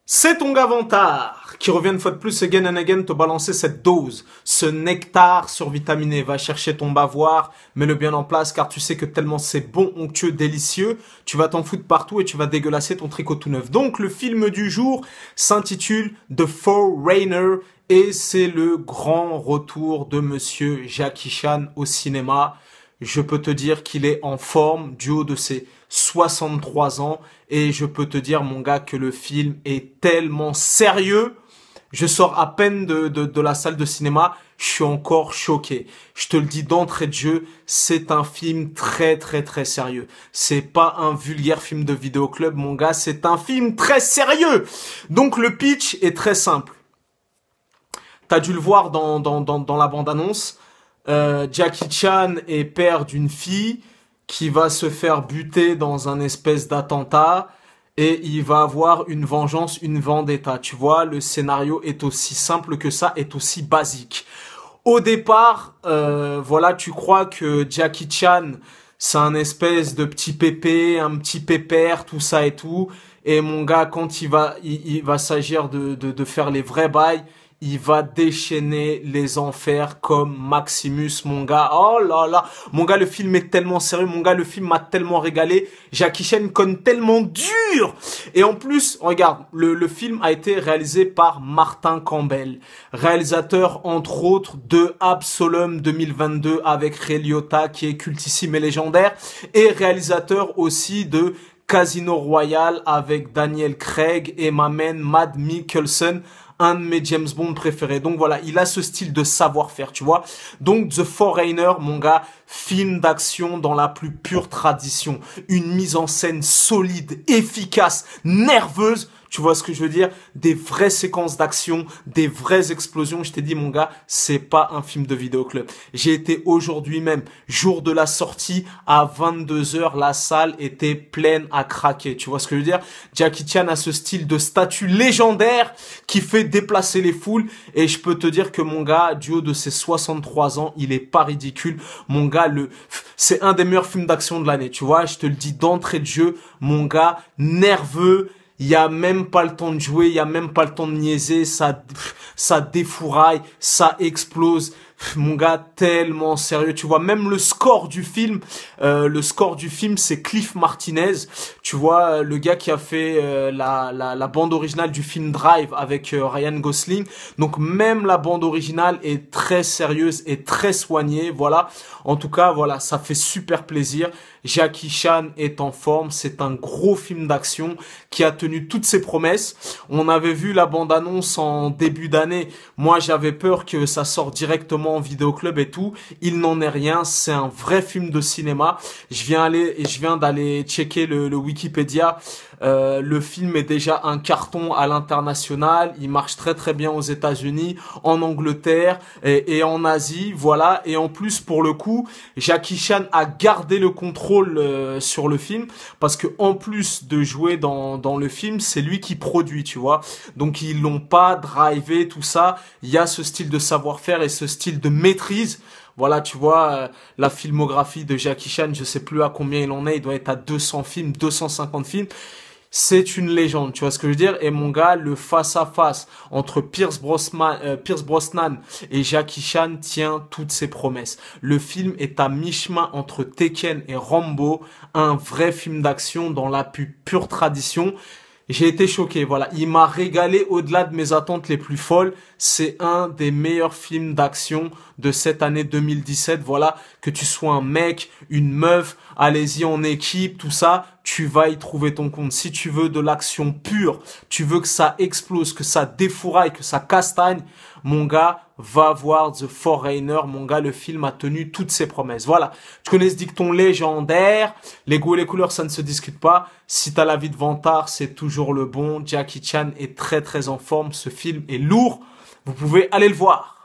C'est ton gars Vantard qui revient une fois de plus again and again te balancer cette dose, ce nectar survitaminé. Va chercher ton bavoir, mets-le bien en place car tu sais que tellement c'est bon, onctueux, délicieux, tu vas t'en foutre partout et tu vas dégueulasser ton tricot tout neuf. Donc le film du jour s'intitule The Foreigner et c'est le grand retour de monsieur Jackie Chan au cinéma. Je peux te dire qu'il est en forme du haut de ses 63 ans et je peux te dire mon gars que le film est tellement sérieux. Je sors à peine de la salle de cinéma, je suis encore choqué. Je te le dis d'entrée de jeu, c'est un film très très très sérieux. C'est pas un vulgaire film de vidéoclub mon gars, c'est un film très sérieux. Donc le pitch est très simple. T'as dû le voir dans la bande-annonce. Jackie Chan est père d'une fille qui va se faire buter dans un espèce d'attentat et il va avoir une vengeance, une vendetta. Tu vois, le scénario est aussi simple que ça, est aussi basique. Au départ, voilà, tu crois que Jackie Chan, c'est un espèce de petit pépé, un petit pépère, tout ça et tout. Et mon gars, quand il va s'agir de faire les vrais bails, il va déchaîner les enfers comme Maximus, mon gars. Oh là là, mon gars, le film est tellement sérieux, mon gars, le film m'a tellement régalé. Jackie Chan conne tellement dur. Et en plus, regarde, le film a été réalisé par Martin Campbell, réalisateur entre autres de Absolum 2022 avec Ray Liotta qui est cultissime et légendaire, et réalisateur aussi de Casino Royale avec Daniel Craig et ma main Mads Mikkelsen, un de mes James Bond préférés. Donc voilà, il a ce style de savoir-faire, tu vois. Donc The Foreigner, mon gars, film d'action dans la plus pure tradition. Une mise en scène solide, efficace, nerveuse. Tu vois ce que je veux dire? Des vraies séquences d'action, des vraies explosions. Je t'ai dit, mon gars, c'est pas un film de vidéoclub. J'ai été aujourd'hui même, jour de la sortie, à 22 heures, la salle était pleine à craquer. Tu vois ce que je veux dire? Jackie Chan a ce style de statue légendaire qui fait déplacer les foules. Et je peux te dire que mon gars, du haut de ses 63 ans, il est pas ridicule. Mon gars, c'est un des meilleurs films d'action de l'année. Tu vois, je te le dis d'entrée de jeu, mon gars, nerveux. Il y a même pas le temps de jouer, il y a même pas le temps de niaiser, ça défouraille, ça explose. Mon gars, tellement sérieux, tu vois, même le score du film, c'est Cliff Martinez, tu vois, le gars qui a fait la bande originale du film Drive avec Ryan Gosling. Donc même la bande originale est très sérieuse et très soignée, voilà. En tout cas, voilà, ça fait super plaisir. Jackie Chan est en forme, c'est un gros film d'action qui a tenu toutes ses promesses. On avait vu la bande-annonce en début d'année. Moi, j'avais peur que ça sorte directement en vidéoclub et tout. Il n'en est rien, c'est un vrai film de cinéma. Je viens d'aller checker le Wikipédia. Le film est déjà un carton à l'international. Il marche très très bien aux États-Unis, en Angleterre et en Asie, voilà. Et en plus, pour le coup, Jackie Chan a gardé le contrôle sur le film parce que en plus de jouer dans le film, c'est lui qui produit, tu vois. Donc ils l'ont pas drivé, tout ça. Il y a ce style de savoir-faire et ce style de maîtrise. Voilà, tu vois, la filmographie de Jackie Chan, je sais plus à combien il en est, il doit être à 200 films, 250 films. C'est une légende, tu vois ce que je veux dire? Et mon gars, le face-à-face entre Pierce Brosnan et Jackie Chan tient toutes ses promesses. Le film est à mi-chemin entre Tekken et Rambo, un vrai film d'action dans la plus pure tradition. J'ai été choqué, voilà. Il m'a régalé au-delà de mes attentes les plus folles. C'est un des meilleurs films d'action de cette année 2017, voilà. Que tu sois un mec, une meuf, allez-y en équipe, tout ça, tu vas y trouver ton compte. Si tu veux de l'action pure, tu veux que ça explose, que ça défouraille, que ça castagne, mon gars, va voir The Foreigner. Mon gars, le film a tenu toutes ses promesses. Voilà. Tu connais ce dicton légendaire. Les goûts et les couleurs, ça ne se discute pas. Si t'as la vie de Vantard, c'est toujours le bon. Jackie Chan est très très en forme. Ce film est lourd. Vous pouvez aller le voir.